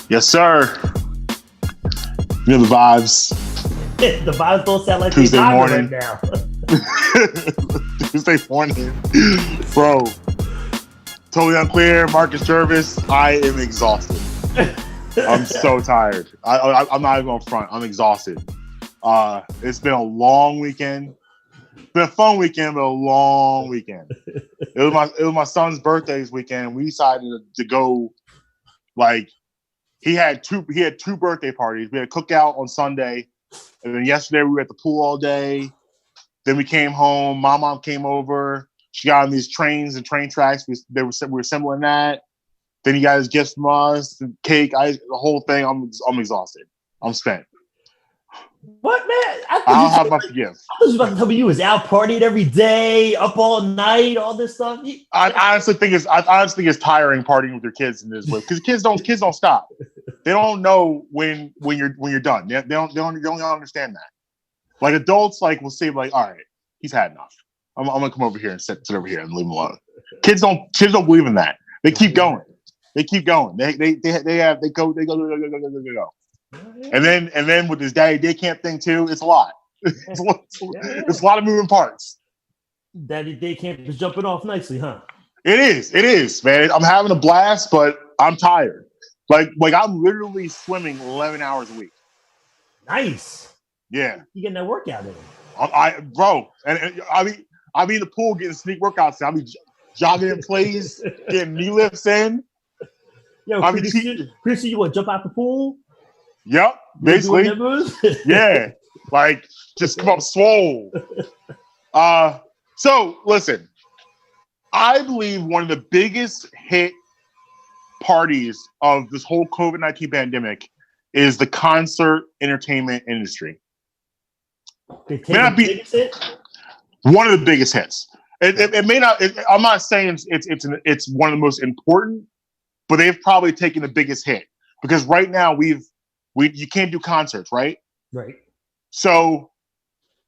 Yes, sir. You know the vibes. The vibes don't sound like Tuesday they're morning. right now. Tuesday morning. Bro. Totally Unclear. Marcus Jervis. I am exhausted. I'm so tired. I'm not even going front. I'm exhausted. It's been a long weekend. It's been a fun weekend, but a long weekend. It was my son's birthday this weekend. We decided to go. Like, he had two birthday parties. We had a cookout on Sunday, and then yesterday we were at the pool all day. Then we came home. My mom came over. She got on these trains and train tracks. We were assembling that. Then he got his gifts from us, the cake, the whole thing. I'm exhausted. I'm spent. What, man? I don't have much to give. I was about to tell me you was out partying every day, up all night, all this stuff. I honestly think it's tiring partying with your kids in this way because kids don't stop. They don't know when you're done. They don't understand that. Like adults, like will say like, all right, he's had enough. I'm gonna come over here and sit over here and leave him alone. Kids don't believe in that. They keep going. They keep going. They go. And then with this daddy day camp thing too, it's a lot. It's a lot of moving parts. Daddy day camp is jumping off nicely, huh? It is, man. I'm having a blast, but I'm tired. Like I'm literally swimming 11 hours a week. Nice. Yeah. You getting that workout in? Bro, and I be in the pool getting sneak workouts. I be jogging in place, getting knee lifts in. Yo, pretty soon you want to jump out the pool? Yep, basically. Yeah, like just come up swole. So listen, I believe one of the biggest hit parties of this whole COVID-19 pandemic is the concert entertainment industry. May not be one of the biggest hits. It may not. I'm not saying it's one of the most important, but they've probably taken the biggest hit because right now you can't do concerts, right? Right. So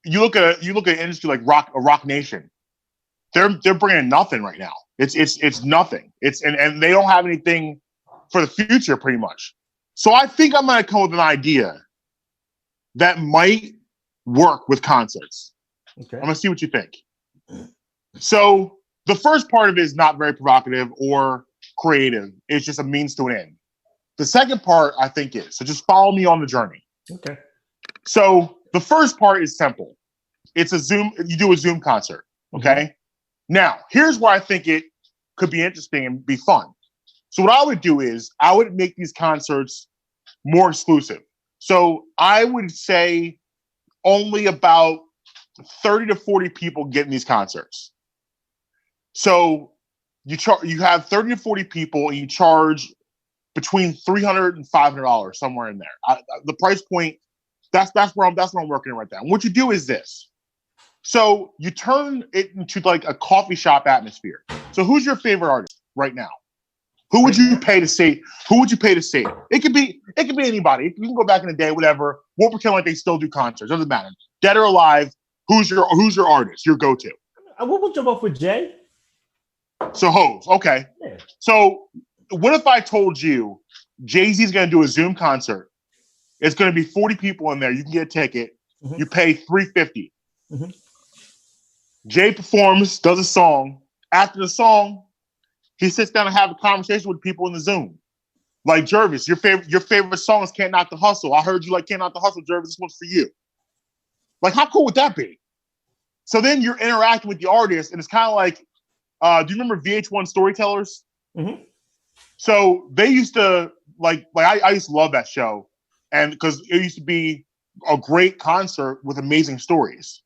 you look at an industry like Rock Nation. They're bringing nothing right now. It's nothing. And they don't have anything for the future pretty much. So I think I'm gonna come with an idea that might work with concerts. Okay. I'm gonna see what you think. So the first part of it is not very provocative or creative. It's just a means to an end. The second part I think is. So just follow me on the journey. Okay. So the first part is simple. It's you do a Zoom concert. Okay. Mm-hmm. Now, here's where I think it could be interesting and be fun. So what I would do is I would make these concerts more exclusive. So I would say only about 30 to 40 people get in these concerts. So you have 30 to 40 people and you charge between $300 and $500 somewhere in there. The price point, that's where I'm working right now. And what you do is this. So you turn it into like a coffee shop atmosphere. So who's your favorite artist right now? Who would you pay to see? It could be anybody. You can go back in the day, whatever. We'll pretend like they still do concerts. Doesn't matter. Dead or alive, who's your artist, your go-to? We'll jump off with Jay. So Hov, okay. Yeah. So what if I told you Jay-Z's going to do a Zoom concert? It's going to be 40 people in there. You can get a ticket. Mm-hmm. You pay $350. Mm-hmm. Jay performs, does a song. After the song, he sits down and have a conversation with people in the Zoom. Like, Jervis, your favorite song is Can't Knock the Hustle. I heard you like Can't Knock the Hustle, Jervis. This one's for you. Like, how cool would that be? So then you're interacting with the artist, and it's kind of like, do you remember VH1 Storytellers? Mm-hmm. So they used to, I used to love that show, and because it used to be a great concert with amazing stories.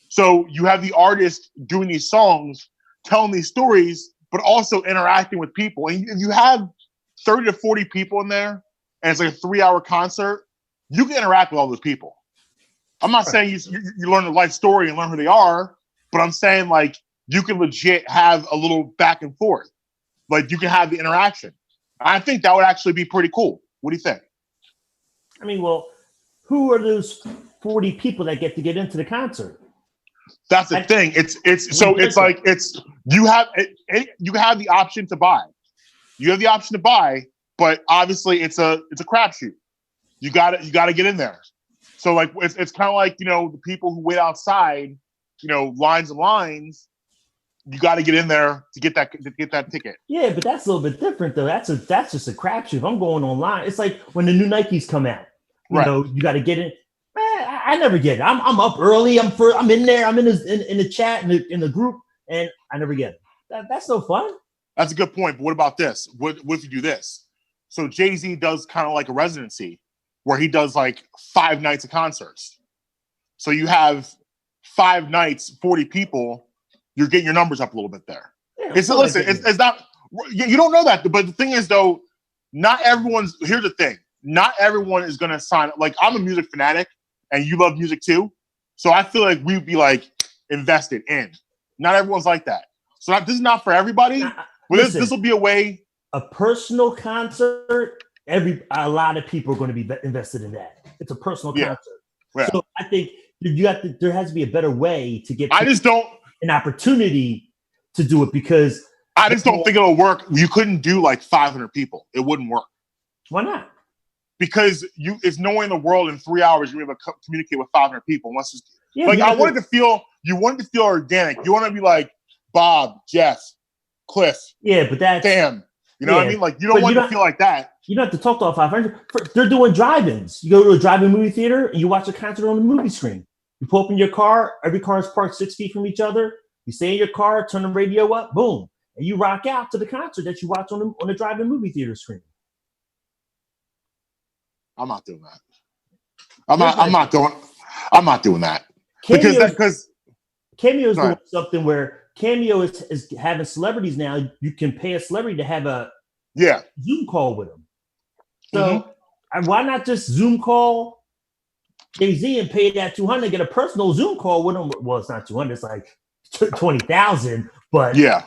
So you have the artist doing these songs, telling these stories, but also interacting with people. And if you have 30 to 40 people in there, and it's like a 3-hour concert, you can interact with all those people. I'm not saying you learn their life story and learn who they are, but I'm saying like you can legit have a little back and forth. Like you can have the interaction. I think that would actually be pretty cool. What do you think? I mean, well, who are those 40 people that get into the concert? That's the thing. You have the option to buy. You have the option to buy, but obviously it's a crapshoot. You got to get in there. So like it's kind of like the people who wait outside, lines and lines. You got to get in there to get that ticket. Yeah, but that's a little bit different though. That's just a crapshoot. If I'm going online, it's like when the new Nikes come out. You got to get in. Man, I never get it. I'm up early. I'm in there. I'm in the chat in the group, and I never get it. That's no fun. That's a good point. But what about this? What if you do this? So Jay-Z does kind of like a residency where he does like 5 nights of concerts. So you have 5 nights, 40 people. You're getting your numbers up a little bit there. Yeah, it's not. You don't know that, but the thing is though, not everyone's. Here's the thing: not everyone is going to sign. Like I'm a music fanatic, and you love music too. So I feel like we'd be like invested in. Not everyone's like that. So this is not for everybody. But this will be a way. A personal concert. A lot of people are going to be invested in that. It's a personal concert. Yeah. So I think there has to be a better way to get. I just don't. An opportunity to do it because I just don't think it'll work. You couldn't do like 500 people. It wouldn't work. Why not? Because it's no way in the world in 3 hours you're able to communicate with 500 people. Unless I wanted to feel. You wanted to feel organic. You want to be like Bob, Jeff, Cliff. Yeah, but that's damn. You know what I mean? Like you don't want to feel like that. You don't have to talk to all 500. They're doing drive-ins. You go to a drive-in movie theater and you watch a concert on the movie screen. You pull up in your car. Every car is parked 6 feet from each other. You stay in your car, turn the radio up, boom, and you rock out to the concert that you watch on the drive-in movie theater screen. I'm not doing that. I'm not doing that because Cameo is doing something where Cameo is having celebrities now. You can pay a celebrity to have a Zoom call with them. So why not just Zoom call Jay-Z and pay that $200 to get a personal Zoom call with him? Well, it's not $200, it's like $20,000. But do a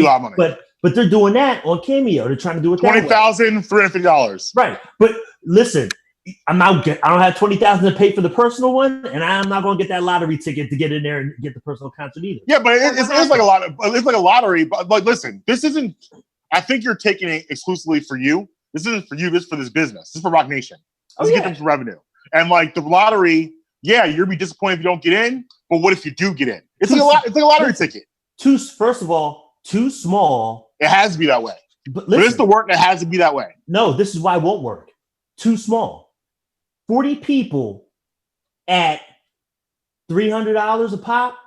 lot of money. But they're doing that on Cameo. They're trying to do it $20,350. Right. But listen, I don't have $20,000 to pay for the personal one, and I'm not going to get that lottery ticket to get in there and get the personal concert either. Yeah, but it's like a lottery. But like, listen, this isn't. I think you're taking it exclusively for you. This isn't for you. This is for this business. This is for Rock Nation. Let's get them some revenue. And like the lottery, you'll be disappointed if you don't get in. But what if you do get in? It's like a lottery ticket. First of all, too small. It has to be that way. But it's the work that has to be that way. No, this is why it won't work. Too small. 40 people at $300 a pop.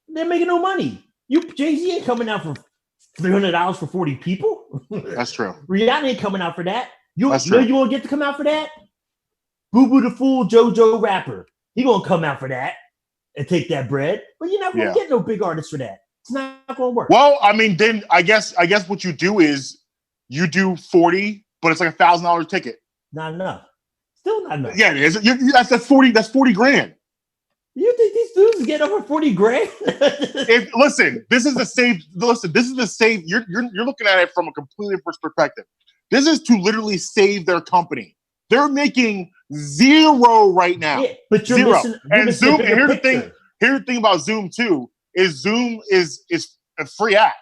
They're making no money. Jay-Z ain't coming out for $300 for 40 people. That's true. Rihanna ain't coming out for that. You won't get to come out for that? Boo Boo the Fool, JoJo Rapper. He gonna come out for that and take that bread. But you're not gonna get no big artist for that. It's not gonna work. Well, I mean, then I guess what you do is you do 40, but it's like $1,000 ticket. Not enough. Still not enough. Yeah, it is. That's 40. That's 40 grand. You think these dudes get over 40 grand? This is the save. Listen, this is the save. You're looking at it from a completely different perspective. This is to literally save their company. They're making zero right now. Yeah, but you're missing. And Zoom. And here's the thing. Here's the thing about Zoom too. Zoom is a free app.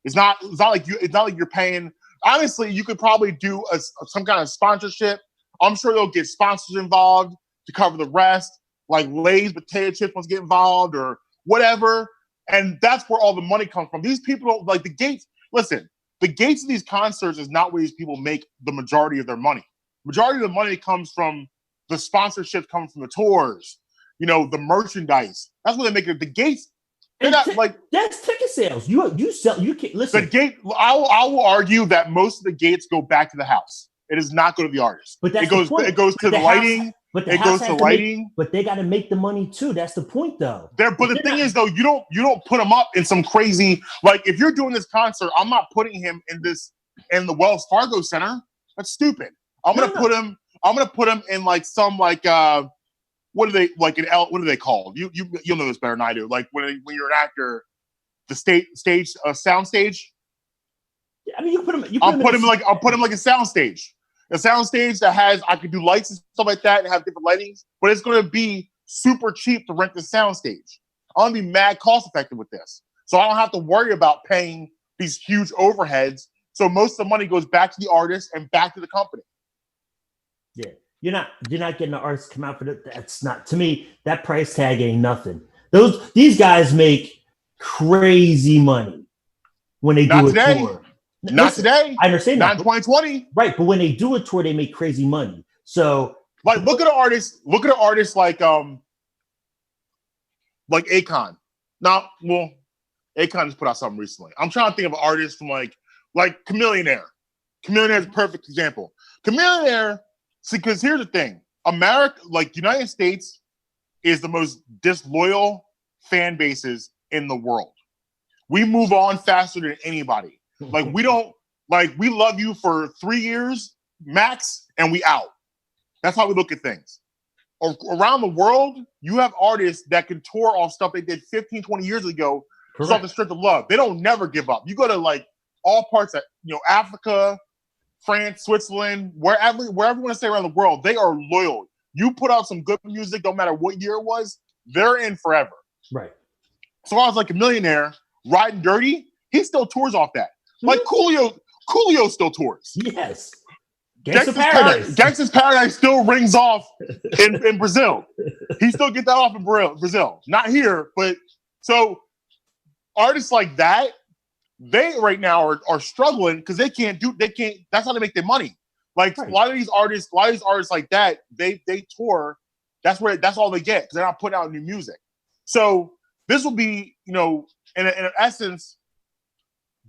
It's not like you're paying. Honestly, you could probably do some kind of sponsorship. I'm sure they'll get sponsors involved to cover the rest. Like Lay's potato chips wants to get involved or whatever. And that's where all the money comes from. These people don't like the gates. Listen, the gates of these concerts is not where these people make the majority of their money. Majority of the money comes from the sponsorship coming from the tours, the merchandise. That's what they make it. The gates, they're not like that's ticket sales. You sell. You can't listen. The gate. I will argue that most of the gates go back to the house. It does not go to the artist. But that's it goes. The point. It goes to the lighting. But it goes to lighting. But they got to make the money too. That's the point, though. But the thing is, though, you don't put him up in some crazy like. If you're doing this concert, I'm not putting him in the Wells Fargo Center. That's stupid. I'm gonna put him in like some like what are they like what are they called? You'll know this better than I do. Like when you're an actor, the sound stage. I mean, I'll put him like a sound stage. A sound stage that has I could do lights and stuff like that and have different lightings, but it's gonna be super cheap to rent the sound stage. I'm gonna be mad cost effective with this. So I don't have to worry about paying these huge overheads So most of the money goes back to the artist and back to the company. Yeah. You're not getting the artists to come out for that. That's not, to me, that price tag ain't nothing. These guys make crazy money when they do a tour. Not today. I understand that. Not in 2020. Right, but when they do a tour, they make crazy money. So like look at an artist like Akon. Now, well, Akon just put out something recently. I'm trying to think of an artist from like Chameleonaire. Chameleonaire is a perfect example. Chameleonaire, see, because here's the thing. America, like United States, is the most disloyal fan bases in the world. We move on faster than anybody. Like we love you for 3 years max and we out. That's how we look at things. Around the world, you have artists that can tour off stuff they did 15, 20 years ago. Correct. Off the strength of love. They don't never give up. You go to like all parts of Africa, France, Switzerland, wherever you want to say around the world, they are loyal. You put out some good music, no matter what year it was, they're in forever. Right. So I was like a millionaire, Riding Dirty, he still tours off that. Mm-hmm. Like Coolio still tours. Yes. Gangsta's Paradise still rings off in Brazil. He still get that off in Brazil. Not here, but so artists like that, they right now are struggling because they can't. That's how they make their money. Like right. a lot of these artists like that, they tour. That's all they get because they're not putting out new music. So this will be, in essence,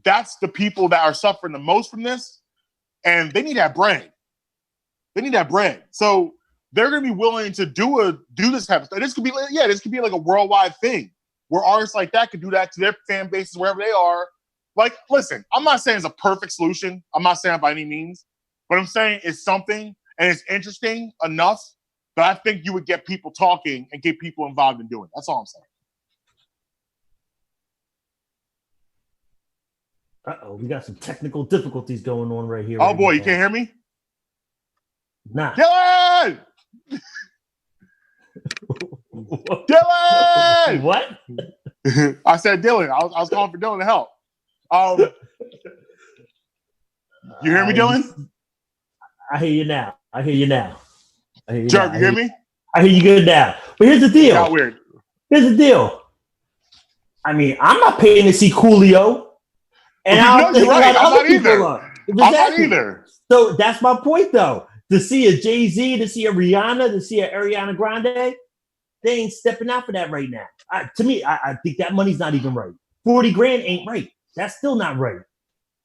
that's the people that are suffering the most from this, and they need that bread. So they're going to be willing to do this type of stuff. This could be like a worldwide thing where artists like that could do that to their fan bases wherever they are. Like, listen, I'm not saying it's a perfect solution. I'm not saying by any means, but I'm saying it's something and it's interesting enough that I think you would get people talking and get people involved in doing it. That's all I'm saying. Uh-oh, we got some technical difficulties going on right here. Oh, boy, you can't hear me? Nah. Dylan! Dylan! What? I said Dylan. I was calling for Dylan to help. You hear me, Dylan? I hear you now. Jerv, you hear me? I hear you good now. But here's the deal. Got weird. Here's the deal. I mean, I'm not paying to see Coolio. And I'm not either. Exactly. I'm not either. So that's my point, though. To see a Jay-Z, to see a Rihanna, to see a Ariana Grande, they ain't stepping out for that right now. To me, I think that money's not even right. 40 grand ain't right. That's still not right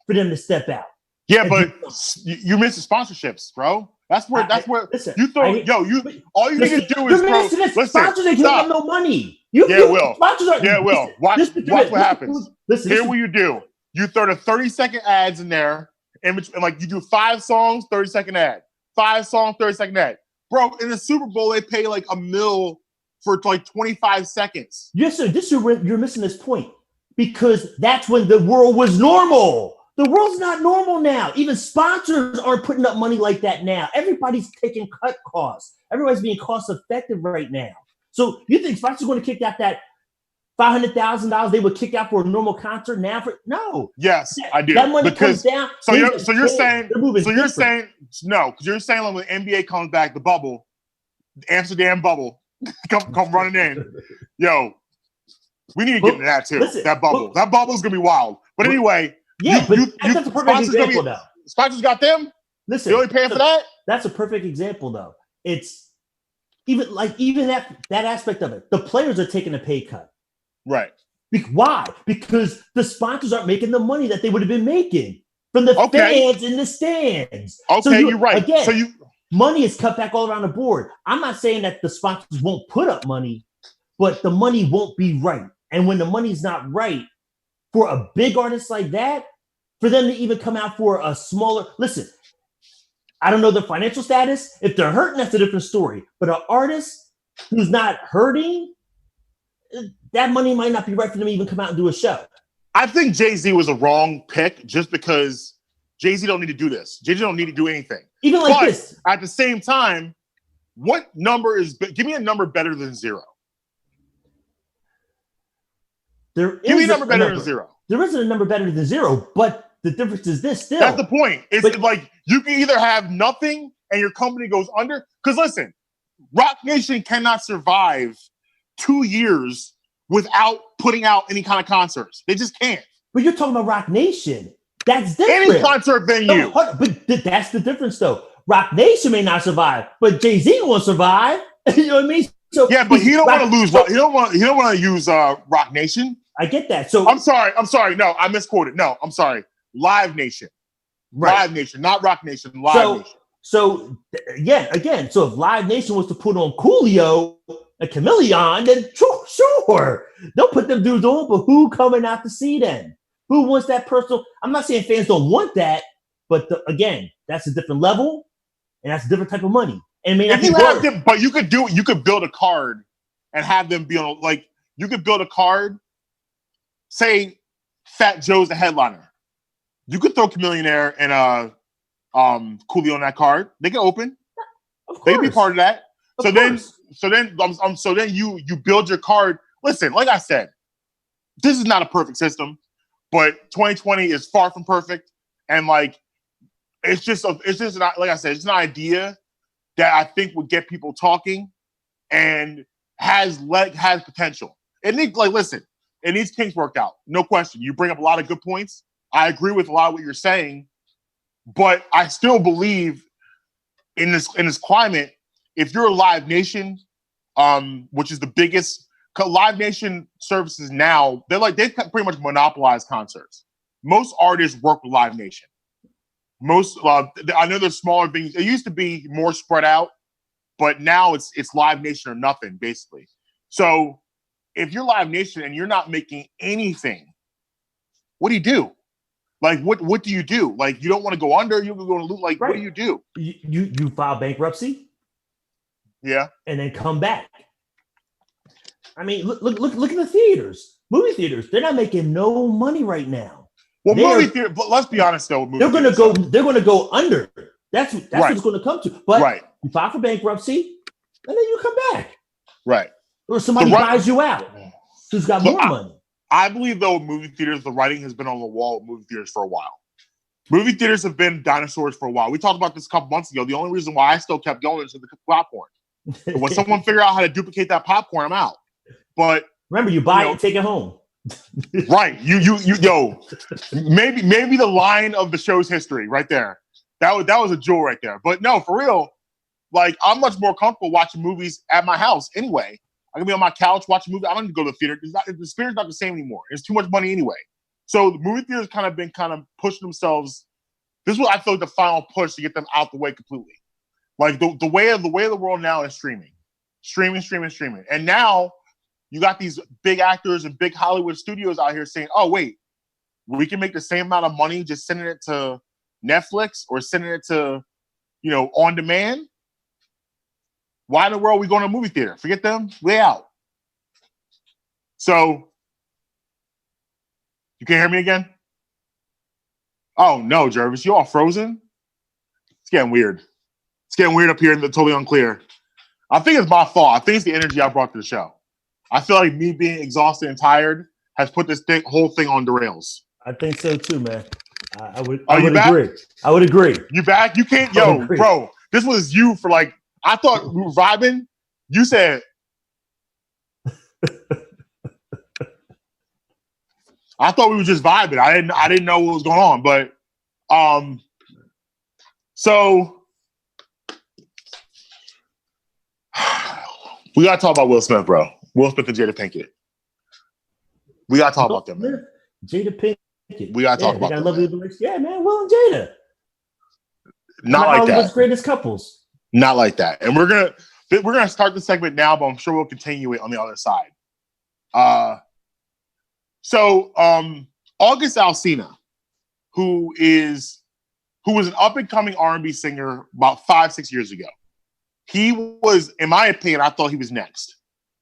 for them to step out. Yeah, but you miss the sponsorships, bro. That's where listen, you throw. All you need to do is throw. Listen, sponsors ain't giving them no money. Will. Sponsors are. Yeah, will. Watch what happens. Here, what you do? You throw the 30-second ads in there, and like you do 5 songs, 30-second ad. 5 songs, 30-second ad. Bro, in the Super Bowl, they pay like $1 million for like 25 seconds. Yes, sir. You're missing this point because that's when the world was normal. The world's not normal now. Even sponsors aren't putting up money like that now. Everybody's taking cut costs. Everybody's being cost effective right now. So you think sponsors are going to kick out that $500,000 they would kick out for a normal concert now? No. Yes, I do. That money comes down. So you're saying no, because you're saying when the NBA comes back, the bubble, the Amsterdam bubble, come running in. Yo, we need to get into that too. Listen, that bubble. That bubble's gonna be wild. But anyway, yeah, that's a perfect example though. Sponsors got them? Listen, you only paying for that? That's a perfect example though. It's even that aspect of it. The players are taking a pay cut. Right. Why? Because the sponsors aren't making the money that they would have been making from the fans in the stands. Okay, so you're right. Again, money is cut back all around the board. I'm not saying that the sponsors won't put up money, but the money won't be right. And when the money's not right for a big artist like that, for them to even come out for a smaller, listen, I don't know the financial status. If they're hurting, that's a different story. But an artist who's not hurting, that money might not be right for them to even come out and do a show. I think Jay-Z was a wrong pick just because Jay-Z don't need to do this. Jay-Z don't need to do anything. Even like this. At the same time, what number give me a number better than 0. Give me a number better than 0. There isn't a number better than 0, but the difference is this still. That's the point. It's like you can either have nothing and your company goes under. Because listen, Rock Nation cannot survive 2 years without putting out any kind of concerts. They just can't. But you're talking about Rock Nation. That's different. Any concert venue. No, but that's the difference, though. Rock Nation may not survive, but Jay-Z will survive. You know what I mean? So yeah, but he don't want to lose. He don't want to use Rock Nation. I get that. So I'm sorry. No, I misquoted. No, I'm sorry. Live Nation. Right. Live Nation, not Rock Nation. Live Nation. So yeah, again, so if Live Nation was to put on Coolio and Chameleon, then sure, they'll put them dudes on. But who coming out to see them? Who wants that personal? I'm not saying fans don't want that, but again, that's a different level and that's a different type of money. And but you could build a card and have them be on. Like you could build a card. Say Fat Joe's the headliner. You could throw Chameleonaire and Coolio on that card. They can open. They'd be part of that. So then you build your card. Listen, like I said, this is not a perfect system, but 2020 is far from perfect. And like, it's just not, like I said, it's an idea that I think would get people talking and has potential. It needs, like, listen, it needs kinks worked out. No question. You bring up a lot of good points. I agree with a lot of what you're saying, but I still believe in this climate, if you're a Live Nation, which is the biggest Live Nation services now, they've pretty much monopolized concerts. Most artists work with Live Nation. I know there's smaller venues. It used to be more spread out, but now it's Live Nation or nothing, basically. So if you're Live Nation and you're not making anything, what do you do? Like, what do you do? Like, you don't want to go under, you're going to lose. Like, right. What do you do? You file bankruptcy. Yeah. And then come back. I mean, look at the theaters. Movie theaters, they're not making no money right now. Well, movie theater, but let's be honest though. They're going to go under. That's right. What it's going to come to. But you file for bankruptcy, and then you come back. Right. Or somebody buys you out who's got more money. I believe though, movie theaters, the writing has been on the wall of movie theaters for a while. Movie theaters have been dinosaurs for a while. We talked about this a couple months ago. The only reason why I still kept going is the popcorn. But when someone figure out how to duplicate that popcorn, I'm out. But remember, you buy it and take it home. Right. Maybe the line of the show's history right there. That was a jewel right there. But no, for real, like I'm much more comfortable watching movies at my house anyway. I can be on my couch watching movies. I don't need to go to the theater. The experience is not the same anymore. It's too much money anyway. So the movie theaters been pushing themselves. This was, I feel like, the final push to get them out the way completely. Like the way of the world now is streaming. And now you got these big actors and big Hollywood studios out here saying, oh, wait, we can make the same amount of money just sending it to Netflix or sending it to, on demand. Why in the world are we going to a movie theater? Forget them. Way out. So, you can't hear me again? Oh, no, Jervis. You all frozen? It's getting weird. It's getting weird up here in the Totally Unclear. I think it's my fault. I think it's the energy I brought to the show. I feel like me being exhausted and tired has put this whole thing on the rails. I think so too, man. I would agree. I would agree. You back? You can't, bro. This was you for like. I thought we were vibing. You said. I thought we were just vibing. I didn't know what was going on, but so we gotta talk about Will Smith, bro. Will Smith and Jada Pinkett. We gotta talk about them, man. Jada Pinkett. We gotta talk about them. Yeah, man. Will and Jada. Not like that. Hollywood's greatest couples. Not like that. And we're gonna start the segment now, but I'm sure we'll continue it on the other side. So August Alsina, who was an up and coming R&B singer about 5-6 years ago. He was, in my opinion, I thought he was next.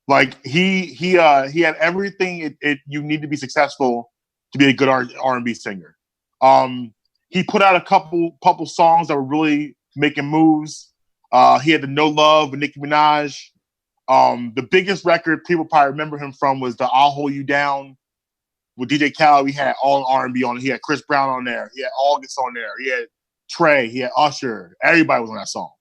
Like he had everything you need to be successful to be a good R&B singer. He put out a couple songs that were really making moves. He had the No Love with Nicki Minaj. The biggest record people probably remember him from was the I'll Hold You Down with DJ Khaled, we had all R&B on it. He had Chris Brown on there. He had August on there. He had Trey. He had Usher. Everybody was on that song.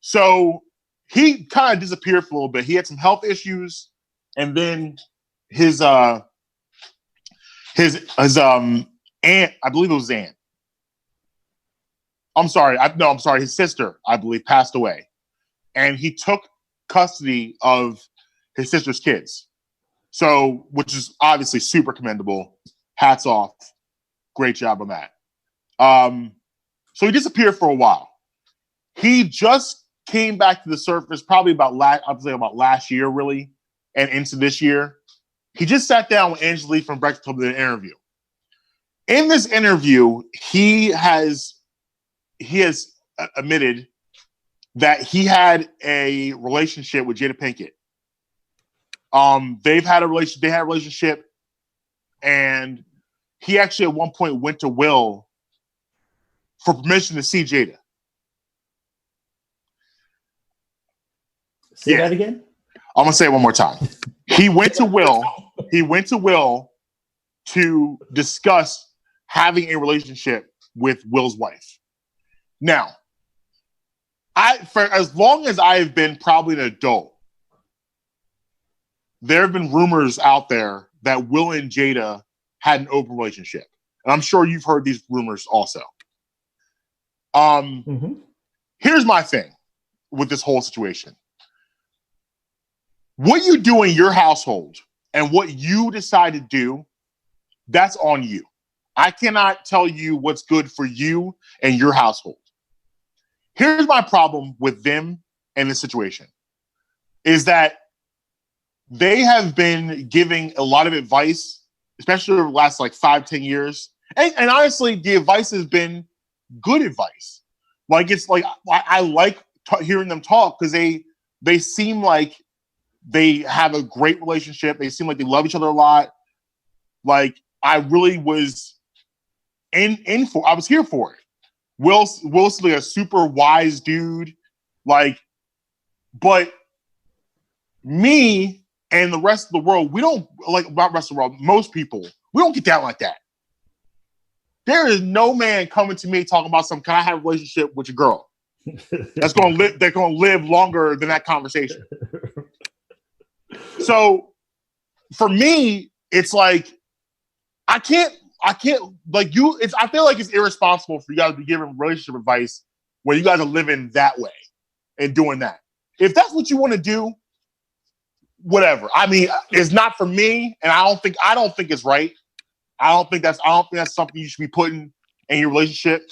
So he kind of disappeared for a little bit. He had some health issues, and then his aunt, I believe it was his aunt. I'm sorry. His sister, I believe, passed away. And he took custody of his sister's kids. So, which is obviously super commendable. Hats off. Great job on that. So he disappeared for a while. He just came back to the surface probably about last year, really, and into this year. He just sat down with Angela Lee from Breakfast Club in an interview. In this interview, he has admitted that he had a relationship with Jada Pinkett. They had a relationship, and he actually at one point went to Will for permission to see Jada. Say that again? I'm gonna say it one more time. He went to Will to discuss having a relationship with Will's wife. Now, for as long as I have been probably an adult, there have been rumors out there that Will and Jada had an open relationship. And I'm sure you've heard these rumors also. Here's my thing with this whole situation. What you do in your household and what you decide to do, that's on you. I cannot tell you what's good for you and your household. Here's my problem with them and this situation is that they have been giving a lot of advice, especially over the last 5-10 years. And honestly, the advice has been good advice. I like hearing them talk because they seem like they have a great relationship. They seem like they love each other a lot. I really was I was here for it. Will's a super wise dude. But me and the rest of the world, we don't not rest of the world, most people, we don't get down like that. There is no man coming to me talking about can I have a relationship with your girl? They're gonna live longer than that conversation. So for me, it's I can't I feel like it's irresponsible for you guys to be giving relationship advice when you guys are living that way and doing that. If that's what you want to do, whatever. I mean, it's not for me, and I don't think it's right. I don't think that's something you should be putting in your relationship.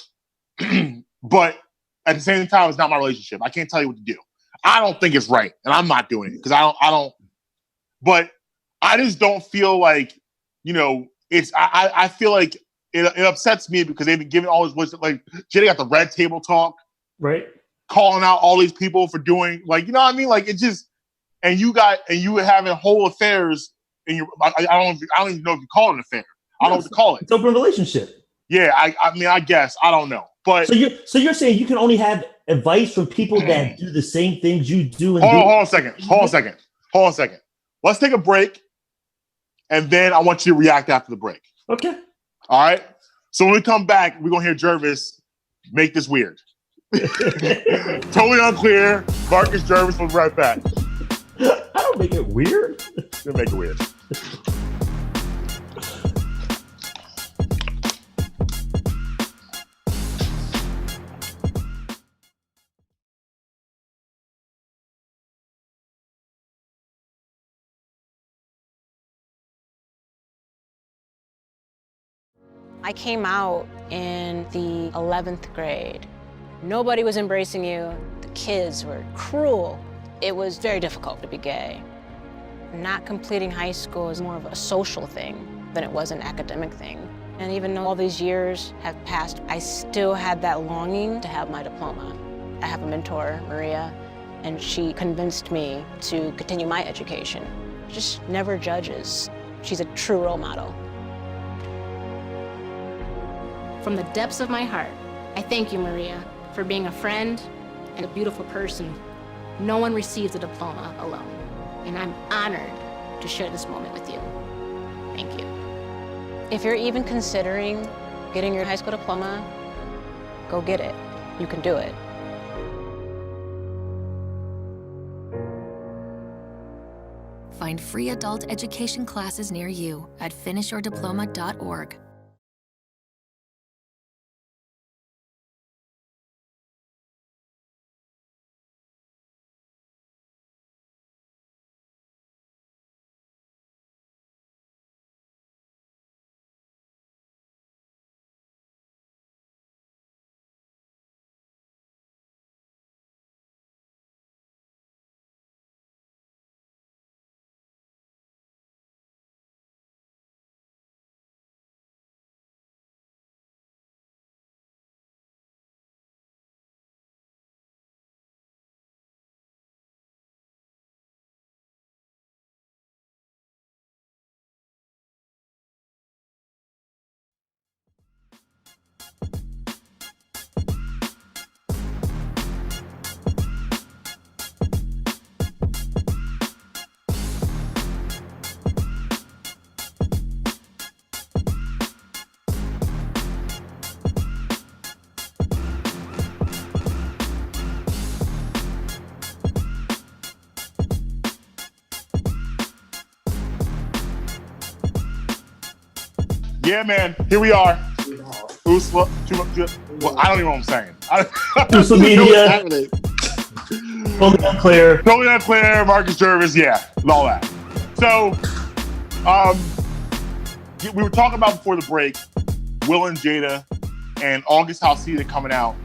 But at the same time, it's not my relationship. I can't tell you what to do. I don't think it's right, and I'm not doing it because I don't. But I just don't feel like, it's. I feel like it upsets me because they've been giving all this wisdom. Jada got the red table talk, right? Calling out all these people for doing what I mean. It just, and you were having whole affairs in your. I don't even know if you call it an affair. I don't know what to call it. It's open relationship. Yeah, I mean, I guess I don't know, but so you're saying you can only have advice from people that do the same things you do. And hold on a second. Let's take a break, and then I want you to react after the break. Okay. All right. So when we come back, we're gonna hear Jervis make this weird. Totally unclear. Marcus Jervis will be right back. I don't make it weird. You'll make it weird. I came out in the 11th grade. Nobody was embracing you. The kids were cruel. It was very difficult to be gay. Not completing high school is more of a social thing than it was an academic thing. And even though all these years have passed, I still had that longing to have my diploma. I have a mentor, Maria, and she convinced me to continue my education. Just never judges. She's a true role model. From the depths of my heart, I thank you, Maria, for being a friend and a beautiful person. No one receives a diploma alone, and I'm honored to share this moment with you. Thank you. If you're even considering getting your high school diploma, go get it. You can do it. Find free adult education classes near you at finishyourdiploma.org. Yeah, man. Here we are. Well, I don't even know what I'm saying. Social media. Totally unclear. Totally unclear. Marcus Jervis. Yeah, and all that. So, we were talking about before the break, Will and Jada and August Alsina coming out,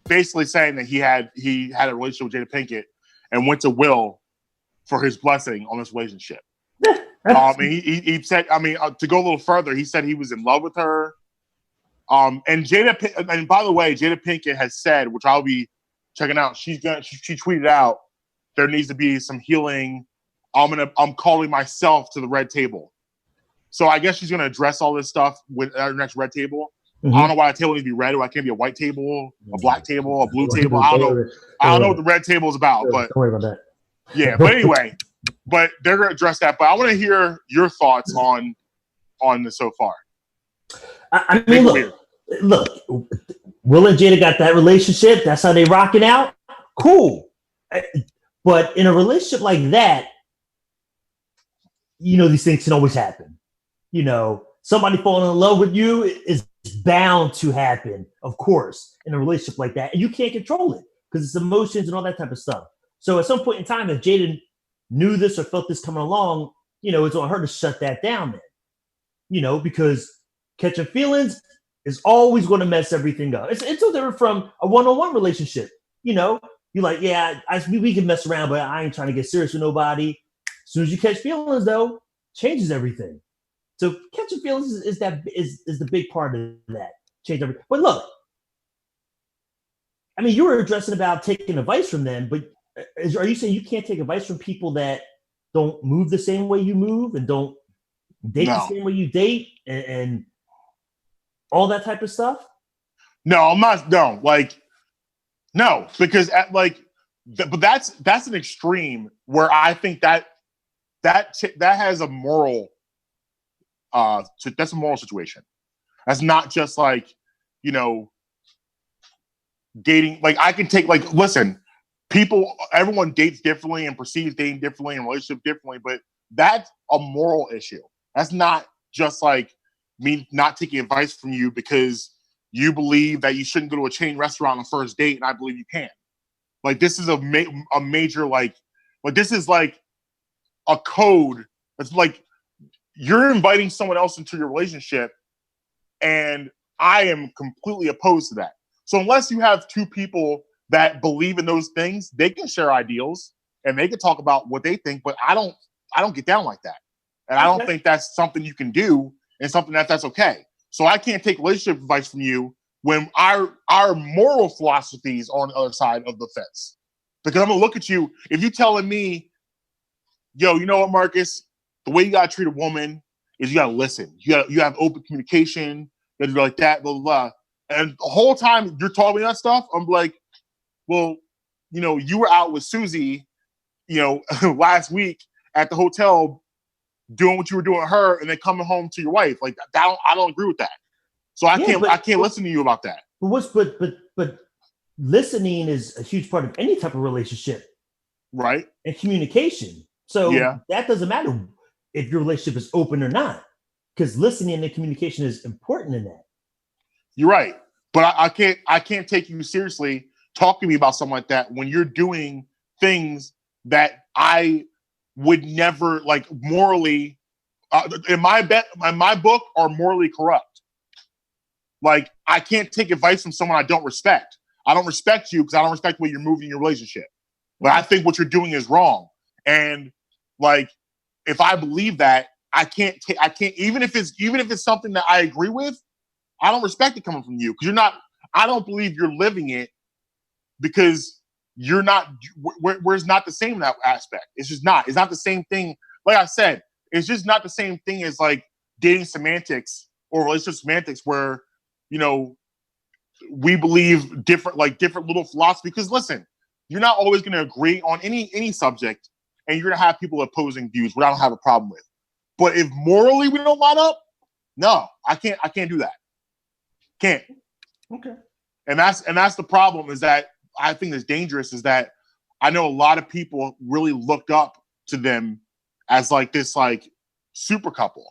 basically saying that he had a relationship with Jada Pinkett and went to Will for his blessing on this relationship. He said, to go a little further, he said he was in love with her. And by the way, Jada Pinkett has said, which I'll be checking out, she tweeted out, there needs to be some healing. I'm calling myself to the red table. So I guess she's gonna address all this stuff with our next red table. Mm-hmm. I don't know why a table needs to be red. Why it can't be a white table, a black table, a blue table? I don't know what the red table is about, but don't worry about that. Yeah, but anyway. But they're going to address that. But I want to hear your thoughts on this so far. I mean, look, Will and Jada got that relationship. That's how they rocking out. Cool. But in a relationship like that, these things can always happen. Somebody falling in love with you is bound to happen, of course, in a relationship like that. And you can't control it because it's emotions and all that type of stuff. So at some point in time, if Jada knew this or felt this coming along, it's on her to shut that down then. Because catching feelings is always going to mess everything up. It's so different from a one-on-one relationship. You're like, yeah, we can mess around, but I ain't trying to get serious with nobody. As soon as you catch feelings, though, changes everything. So catching feelings is the big part of that. Change everything. But look, you were addressing about taking advice from them, but are you saying you can't take advice from people that don't move the same way you move and don't date the same way you date and all that type of stuff? No, I'm not. No, no, because but that's an extreme where I think that has a moral. That's a moral situation. That's not just dating. I can take listen. Everyone dates differently and perceives dating differently and relationship differently, but that's a moral issue. That's not just me not taking advice from you because you believe that you shouldn't go to a chain restaurant on the first date, and I believe you can. This is a major this is a code. It's you're inviting someone else into your relationship, and I am completely opposed to that. So unless you have two people that believe in those things, they can share ideals and they can talk about what they think, but I don't get down like that. And I don't think that's something you can do and something that's okay. So I can't take relationship advice from you when our moral philosophies are on the other side of the fence. Because I'm going to look at you, if you're telling me, yo, you know what, Marcus, the way you got to treat a woman is you got to listen. You have open communication, you got to be like that, blah, blah, blah. And the whole time you're talking that stuff, I'm like, well, you were out with Susie, last week at the hotel doing what you were doing with her and then coming home to your wife. Like that, I don't agree with that. So I can't listen to you about that. But listening is a huge part of any type of relationship. Right. And communication. So that doesn't matter if your relationship is open or not, because listening and communication is important in that. You're right. But I can't take you seriously talking to me about something like that when you're doing things that I would never, like, morally, in my book, are morally corrupt. Like, I can't take advice from someone I don't respect. I don't respect you because I don't respect the way you're moving in your relationship. But I think what you're doing is wrong. And like, if I believe that, I can't even if it's something that I agree with, I don't respect it coming from you because I don't believe you're living it because you're not, where's not the same in that aspect. It's just not. It's not the same thing. Like I said, it's just not the same thing as like dating semantics or relationship semantics where, you know, we believe different little philosophy. Because listen, you're not always going to agree on any subject, and you're going to have people opposing views, which I don't have a problem with. But if morally we don't line up, no, I can't do that. Can't. Okay. And that's the problem, is that I think is dangerous, is that I know a lot of people really looked up to them as like this like super couple.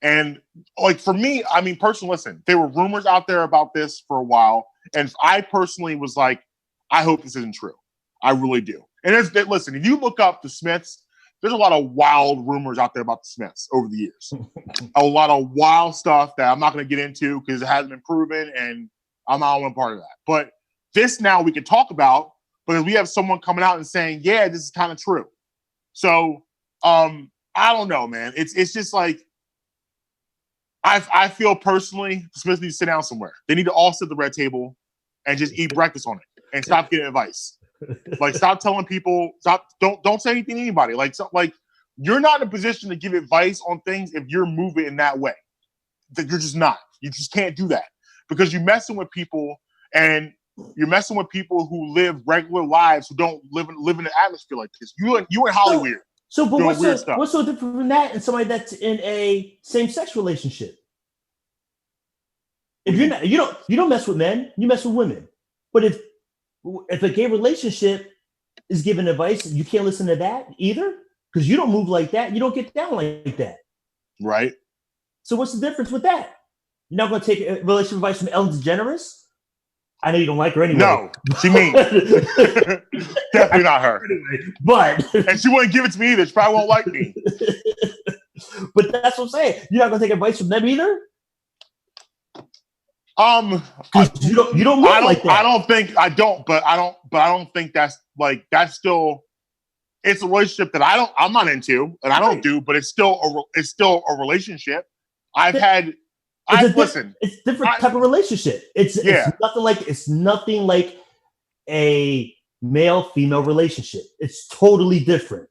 And like for me, I mean, personally, listen, there were rumors out there about this for a while. And I personally was like, I hope this isn't true. I really do. And listen, if you look up the Smiths, there's a lot of wild rumors out there about the Smiths over the years. A lot of wild stuff that I'm not going to get into because it hasn't been proven and I'm not one part of that. But this now we can talk about because we have someone coming out and saying, yeah, this is kind of true. So I don't know, man. It's just like, I feel personally the Smiths need to sit down somewhere. They need to all sit at the red table and just eat breakfast on it and stop getting advice. Like, stop telling people, don't say anything to anybody. Like you're not in a position to give advice on things if you're moving in that way. That you're just not. You just can't do that because you're messing with people, and you're messing with people who live regular lives, who don't live in an atmosphere like this. You in Hollywood. But what's so different from that and somebody that's in a same-sex relationship? If you don't mess with men, you mess with women. But if a gay relationship is giving advice, you can't listen to that either because you don't move like that. You don't get down like that. Right. So what's the difference with that? You're not going to take a relationship advice from Ellen DeGeneres? I know you don't like her anyway. No, she mean. Definitely not her. Anyway, but and she wouldn't give it to me either. She probably won't like me. But that's what I'm saying. You're not going to take advice from them either? You don't move like that. I don't think that's still, it's a relationship that I'm not into and I don't do, but it's still a relationship. Listen. It's different type of relationship. It's nothing like a male-female relationship. It's totally different.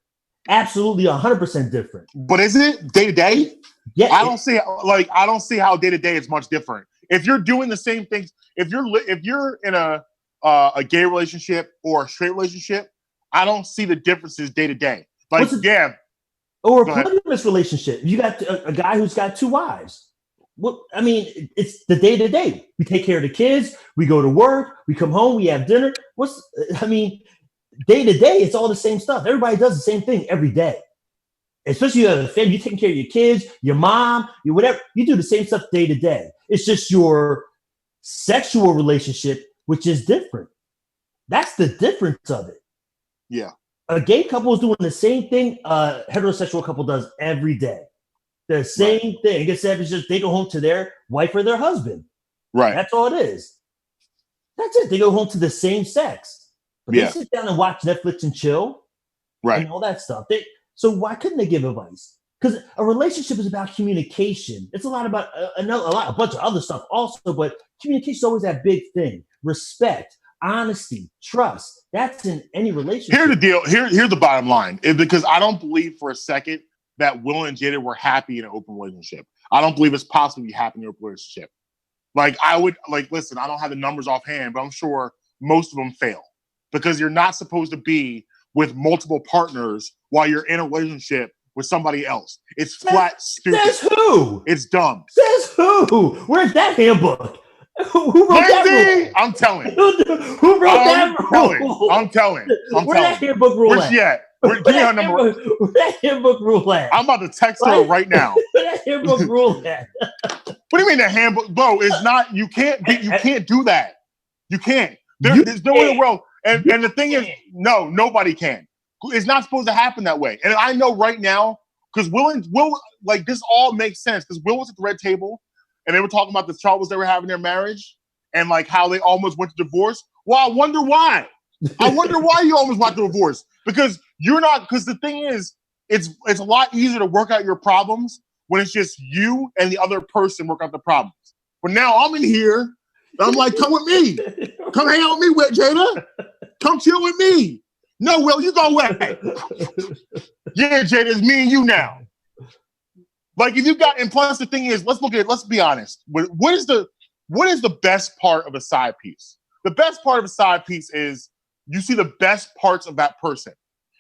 Absolutely 100% different. But isn't it day to day? Yeah. I don't see how day to day it's much different. If you're doing the same things, if you're in a gay relationship or a straight relationship, I don't see the differences day to day. Like, or a polygamous relationship. You got a guy who's got 2 wives. Well, I mean, it's the day to day. We take care of the kids. We go to work. We come home. We have dinner. Day to day, it's all the same stuff. Everybody does the same thing every day. Especially you have a family, you're taking care of your kids, your mom, your whatever. You do the same stuff day to day. It's just your sexual relationship, which is different. That's the difference of it. Yeah. A gay couple is doing the same thing a heterosexual couple does every day. The same thing. Except it's just they go home to their wife or their husband. Right. That's all it is. That's it. They go home to the same sex. But they sit down and watch Netflix and chill. Right. And all that stuff. So why couldn't they give advice? Because a relationship is about communication. It's a lot about a bunch of other stuff also, but communication is always that big thing. Respect, honesty, trust. That's in any relationship. Here's the deal. Here's the bottom line. Because I don't believe for a second that Will and Jada were happy in an open relationship. I don't believe it's possible to be happy in an open relationship. Listen, I don't have the numbers offhand, but I'm sure most of them fail. Because you're not supposed to be with multiple partners while you're in a relationship with somebody else. It's flat stupid. Says who? It's dumb. Says who? Where's that handbook? Who wrote that rule? I'm telling. Who wrote that rule? I'm telling. Where's that handbook rule Where's she at? Give me her number. Where's that handbook rule at? I'm about to text her right now. Where's that handbook rule at? What do you mean the handbook, bro? It's not. You can't do that. You can't. There's no way in the world. And the thing is, no, nobody can. It's not supposed to happen that way. And I know right now because Will, like this all makes sense because Will was at the red table and they were talking about the troubles they were having in their marriage and like how they almost went to divorce. Well, I wonder why. I wonder why you almost went to divorce because you're not. Because the thing is, it's a lot easier to work out your problems when it's just you and the other person work out the problems. But now I'm in here. And I'm like, come with me. Come hang out with me, Jada. Come chill with me. No, Will, you go away. Yeah, Jada, it's me and you now. Like if you got, and plus the thing is, let's be honest. What is the best part of a side piece? The best part of a side piece is you see the best parts of that person.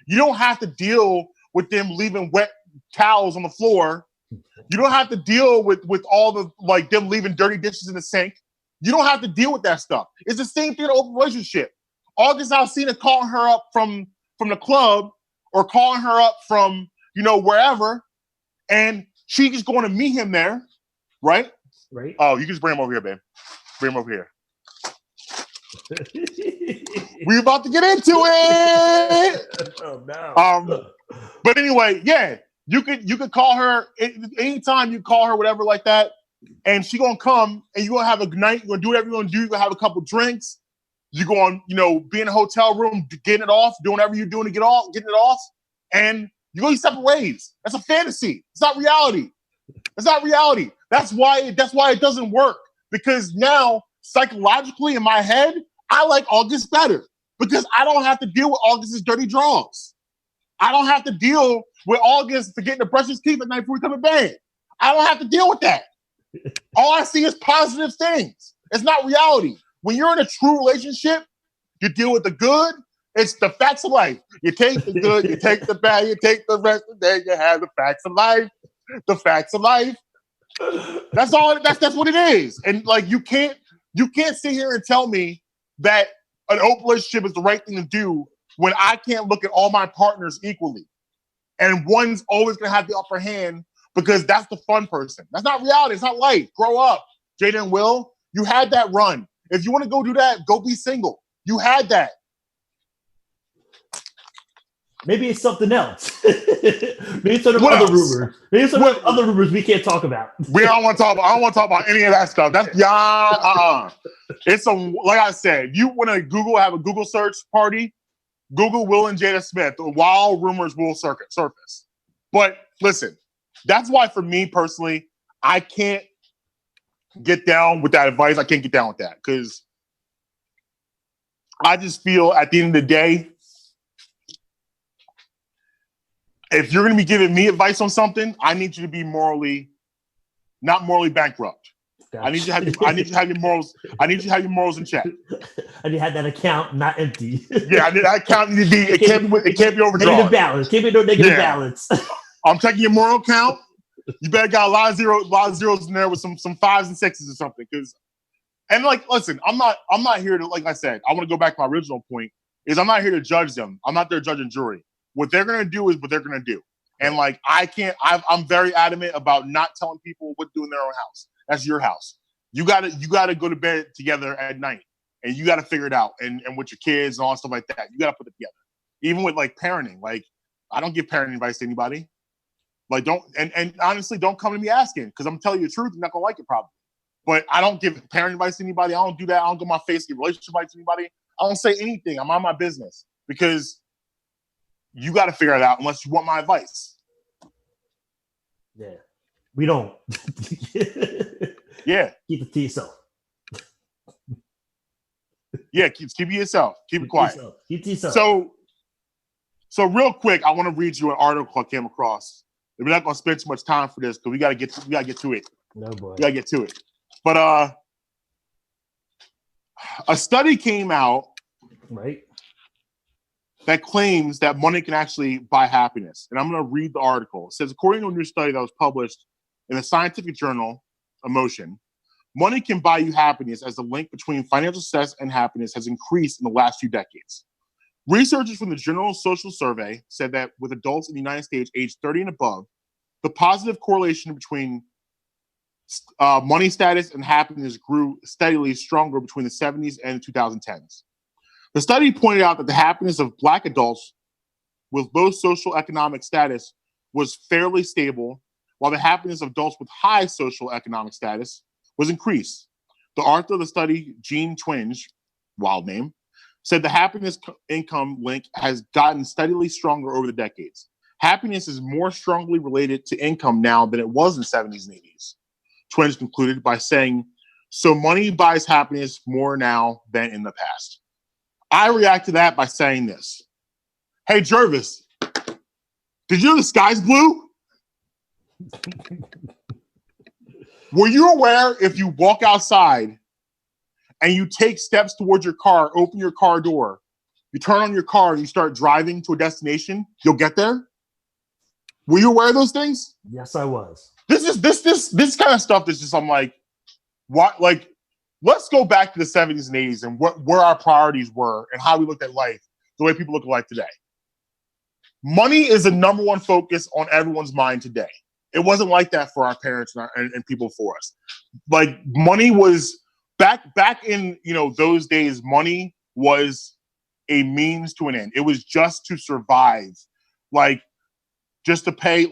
You don't have to deal with them leaving wet towels on the floor. You don't have to deal with all the like them leaving dirty dishes in the sink. You don't have to deal with that stuff. It's the same thing in an open relationship. August Alsina calling her up from the club or calling her up from, wherever, and she just going to meet him there, right? Right. Oh, you can just bring him over here, babe. Bring him over here. We're about to get into it. Oh no. But anyway, yeah, you could call her anytime you call her, whatever like that, and she gonna come and you gonna have a good night. You're gonna do whatever you're gonna do. You're gonna have a couple drinks. You're going, be in a hotel room, getting it off, doing whatever you're doing to getting it off, and you're going separate ways. That's a fantasy. It's not reality. It's not reality. That's why it doesn't work. Because now, psychologically, in my head, I like August better. Because I don't have to deal with August's dirty drawers. I don't have to deal with August forgetting to brush his teeth at night before we come to bed. I don't have to deal with that. All I see is positive things. It's not reality. When you're in a true relationship, you deal with the good. It's the facts of life. You take the good, you take the bad, you take the rest of the day. You have the facts of life. The facts of life. That's all. That's what it is. And like you can't sit here and tell me that an open relationship is the right thing to do when I can't look at all my partners equally, and one's always gonna have the upper hand because that's the fun person. That's not reality. It's not life. Grow up, Jada and Will. You had that run. If you want to go do that, go be single. You had that. Maybe it's something else. Maybe it's some of other rumors. Maybe it's some other rumors we can't talk about. I don't want to talk about any of that stuff. That's It's like I said, you want to have a Google search party, Google Will and Jada Smith. Wild rumors will surface. But listen, that's why for me personally, I can't get down with that advice. I can't get down with that because I just feel at the end of the day, if you're going to be giving me advice on something, I need you to be not morally bankrupt. Gotcha. I need you to have your morals. I need you to have your morals in check. I need to have that account not empty. Yeah, that account need to be. It can't be overdrawn. Negative balance. Can't be no negative balance. I'm taking your moral account. You better got a lot of zeros in there with some 5s and 6s or something. And like, listen, I'm not here to, like I said, I want to go back to my original point. Is I'm not here to judge them. I'm not their judge and jury. What they're gonna do is what they're gonna do. And like, I'm very adamant about not telling people what to do in their own house. That's your house. You gotta go to bed together at night, and you gotta figure it out. And with your kids and all stuff like that, you gotta put it together. Even with like parenting, like I don't give parenting advice to anybody. Like don't and honestly, don't come to me asking because I'm telling you the truth. You're not gonna like it probably. But I don't give parenting advice to anybody. I don't do that. I don't go my face give relationship advice to anybody. I don't say anything. I'm on my business because you got to figure it out unless you want my advice. Yeah, we don't. Yeah, keep it to yourself. Yeah, keep it yourself. Keep it quiet. Keep it to yourself. So real quick, I want to read you an article I came across. We're not going to spend too much time for this because we got to get to it. No boy. We got to get to it. But a study came out. Right. that claims that money can actually buy happiness. And I'm going to read the article. It says, according to a new study that was published in the scientific journal Emotion, money can buy you happiness as the link between financial success and happiness has increased in the last few decades. Researchers from the General Social Survey said that with adults in the United States aged 30 and above, the positive correlation between money status and happiness grew steadily stronger between the 70s and the 2010s. The study pointed out that the happiness of Black adults with low social economic status was fairly stable, while the happiness of adults with high social economic status was increased. The author of the study, Gene Twenge, wild name, said the happiness income link has gotten steadily stronger over the decades. Happiness is more strongly related to income now than it was in the 70s and 80s. Twenge concluded by saying, so money buys happiness more now than in the past. I react to that by saying this. Hey, Jervis, did you know the sky's blue? Were you aware if you walk outside and you take steps towards your car, open your car door, you turn on your car and you start driving to a destination, you'll get there? Were you aware of those things? Yes, I was. This kind of stuff that's just, I'm like, what? Like, let's go back to the 70s and 80s and where our priorities were and how we looked at life, the way people look at life today. Money is the number one focus on everyone's mind today. It wasn't like that for our parents and people before us. Like, money was back in, those days, money was a means to an end. It was just to survive, like just to pay,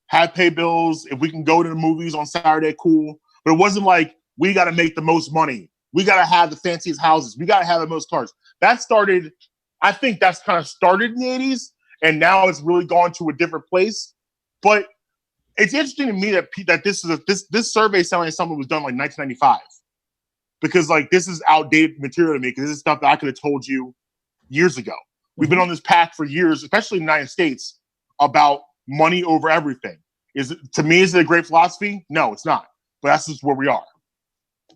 have pay bills. If we can go to the movies on Saturday, cool. But it wasn't like we got to make the most money. We got to have the fanciest houses. We got to have the most cars. That started, I think that's kind of started in the 80s, and now it's really gone to a different place. But it's interesting to me that this survey sounded like something was done like 1995, because this is outdated material to me, because this is stuff that I could have told you years ago. We've been on this path for years, especially in the United States, about money over everything. Is it a great philosophy? No, it's not. But that's just where we are.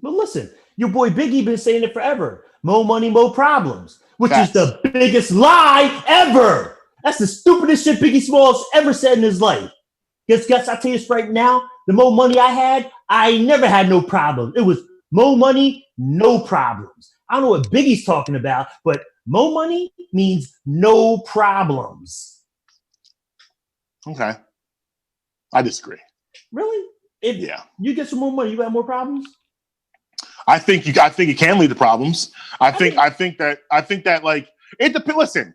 But listen, your boy Biggie been saying it forever. More money, more problems, which is the biggest lie ever. That's the stupidest shit Biggie Smalls ever said in his life. Guess I'll tell you this right now. The more money I had, I never had no problems. It was more money, no problems. I don't know what Biggie's talking about, but more money means no problems. Okay. I disagree. Really? Yeah. You get some more money, you got more problems? I think it can lead to problems. I think that it depends. Listen,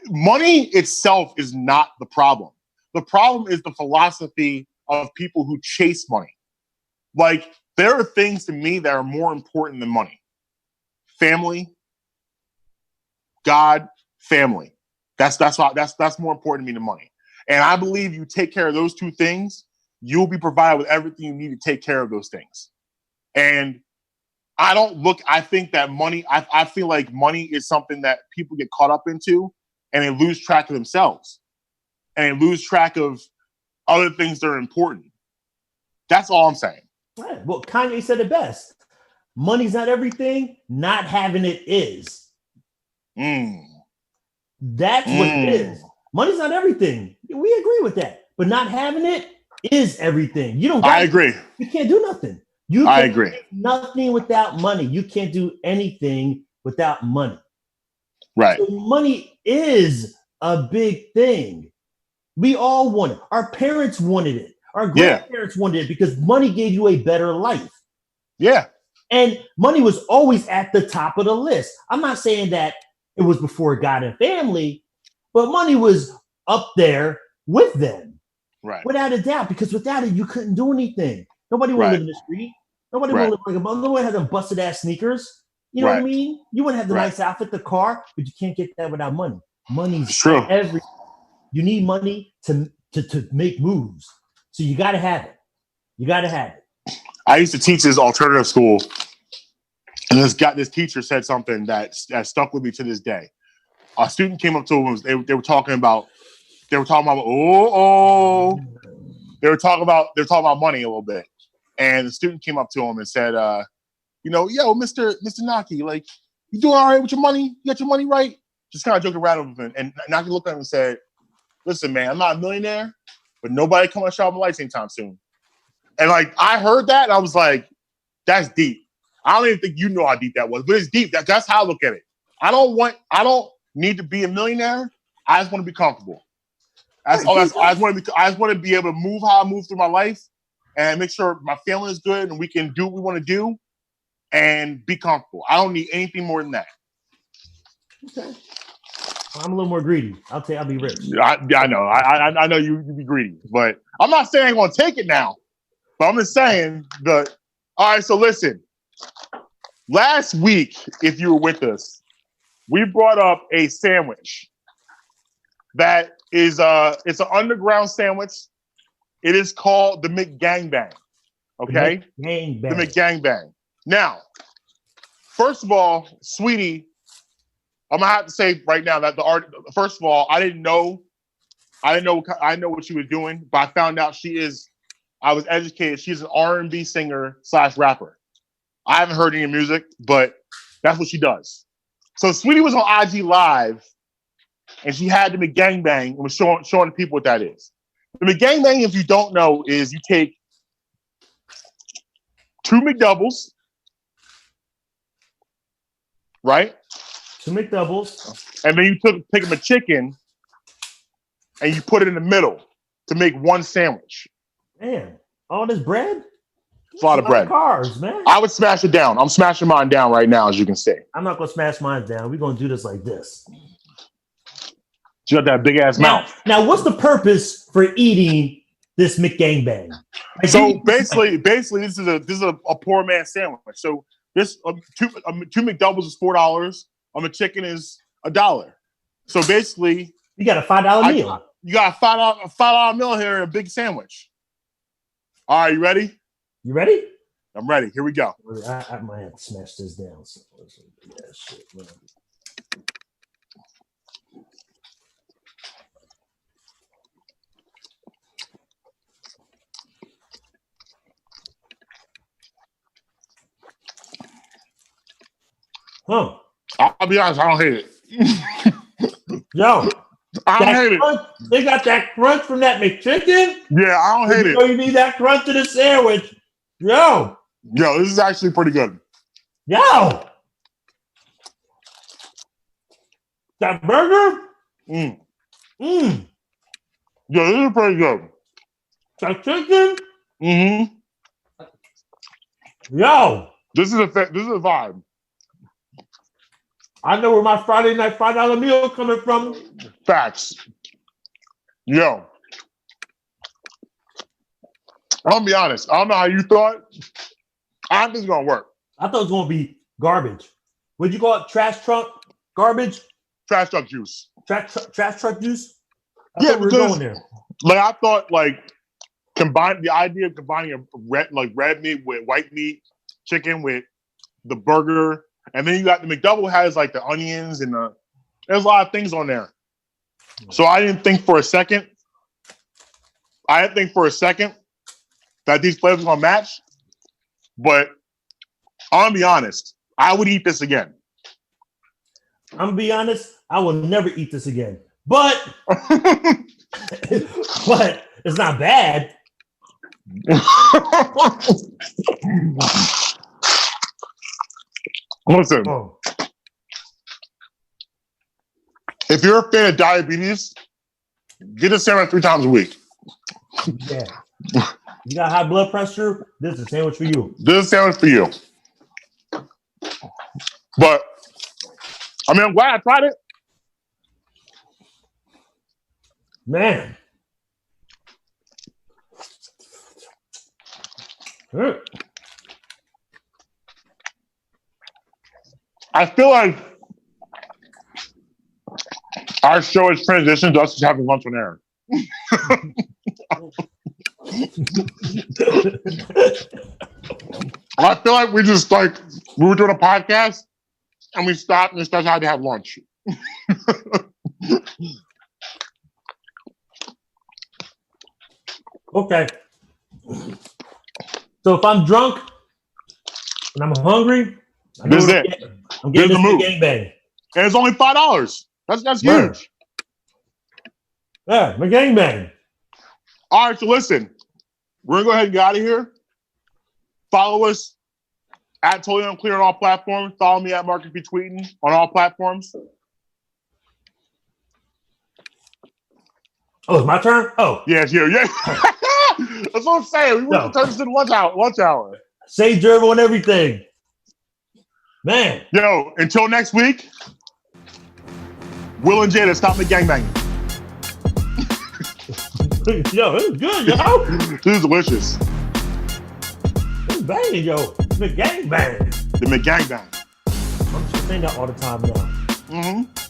money itself is not the problem. The problem is the philosophy of people who chase money. Like, there are things to me that are more important than money. Family, God, family. That's more important to me than money. And I believe you take care of those two things, you'll be provided with everything you need to take care of those things. And I think that money, I feel like money is something that people get caught up into and they lose track of themselves. And they lose track of other things that are important. That's all I'm saying. Right. Well, Kanye said it best. Money's not everything. Not having it is. That's what it is. Money's not everything. We agree with that. But not having it is everything. I agree. You can't do nothing. I agree. Do nothing without money. You can't do anything without money. Right. So money is a big thing. We all want it. Our parents wanted it. Our grandparents wanted it because money gave you a better life. Yeah. And money was always at the top of the list. I'm not saying that it was before God and family, but money was up there with them. Right. Without a doubt, because without it, you couldn't do anything. Nobody would live in the street. Nobody would live like a mother. Nobody had them busted ass sneakers. You know what I mean? You wouldn't have the nice outfit, the car, but you can't get that without money. Money's true. You need money to make moves. So you got to have it. You got to have it. I used to teach this alternative school, and this teacher said something that stuck with me to this day. A student came up to him. They were talking about money a little bit, and the student came up to him and said, "Yo, Mr. Naki, like, you doing all right with your money? You got your money right? just kind of joked around with him, and Naki looked at him and said, "Listen, man, I'm not a millionaire, but nobody come and shop my lights anytime soon." And like I heard that, and I was like, "That's deep." I don't even think you know how deep that was, but it's deep. That's how I look at it. I don't need to be a millionaire. I just want to be comfortable. I just want to be able to move how I move through my life and make sure my family is good and we can do what we want to do and be comfortable. I don't need anything more than that. Okay. I'm a little more greedy. I'll be rich. I know. I know you be greedy, but I'm not saying I'm going to take it now. But I'm just saying all right, so listen. Last week, if you were with us, we brought up a sandwich that is it's an underground sandwich. It is called the McGangbang. Okay? The McGangbang. Now, first of all, sweetie, I'm gonna have to say right now that first of all, I know what she was doing, but I found out I was educated. She's an R&B singer / rapper. I haven't heard any music, but that's what she does. So Sweetie was on IG Live, and she had the McGangbang and was showing the people what that is. The McGangbang, if you don't know, is you take 2 McDoubles, right? 2 McDoubles. And then you take a chicken and you put it in the middle to make one sandwich. Man, all this bread? It's a lot of bread. Carbs, man. I would smash it down. I'm smashing mine down right now, as you can see. I'm not going to smash mine down. We're going to do this like this. You got that big ass mouth. Now, what's the purpose for eating this McGangbang? So basically, this is a poor man's sandwich. So this two McDoubles is $4. A chicken is $1. So basically, you got a $5 meal. You got a $5 meal here and a big sandwich. All right, you ready? You ready? I'm ready. Here we go. I might have to smash this down. Huh. I'll be honest, I don't hate it. Yo. I don't hate it. They got that crunch from that McChicken. Yeah, I don't hate it. You need that crunch to the sandwich. Yo, this is actually pretty good. Yo. That burger? Yo, this is pretty good. That chicken? Yo. This is a vibe. I know where my Friday night $5 meal coming from. Facts. Yo. I'm gonna be honest. I don't know how you thought. I think it's gonna work. I thought it was gonna be garbage. What'd you call it? Trash truck garbage? Trash truck juice. Trash truck juice? Yeah, because going there. Like I thought, the idea of combining a red meat with white meat, chicken with the burger. And then you got the McDouble has like the onions and there's a lot of things on there. So I didn't think for a second that these flavors gonna match. But I'm gonna be honest, I would eat this again. I'm gonna be honest, I will never eat this again. But but it's not bad. Listen, if you're a fan of diabetes, get a sandwich 3 times a week. Yeah. You got high blood pressure, this is a sandwich for you. This is a sandwich for you. But, I mean, I'm glad I tried it. Man. I feel like our show has transitioned to us just having lunch on air. I feel like we were doing a podcast and we stopped and decided how to have lunch. Okay. So if I'm drunk and I'm hungry, this is it. I'm getting this McGangbang. And it's only $5. That's huge. Yeah, my gangbang. All right, so listen, we're gonna go ahead and get out of here. Follow us at Totally Unclear on all platforms. Follow me at Marcus B. Tweeting on all platforms. Oh, it's my turn? Oh. Yes, yeah. That's what I'm saying. We want to turn this into lunch hour. Say Gerbil and everything. Man. Yo, until next week, Will and Jada, stop the gangbanging. Yo, this is good, yo. This is delicious. This is banging, yo. The gangbang. The McGangbang. I'm just saying that all the time now. Mm-hmm.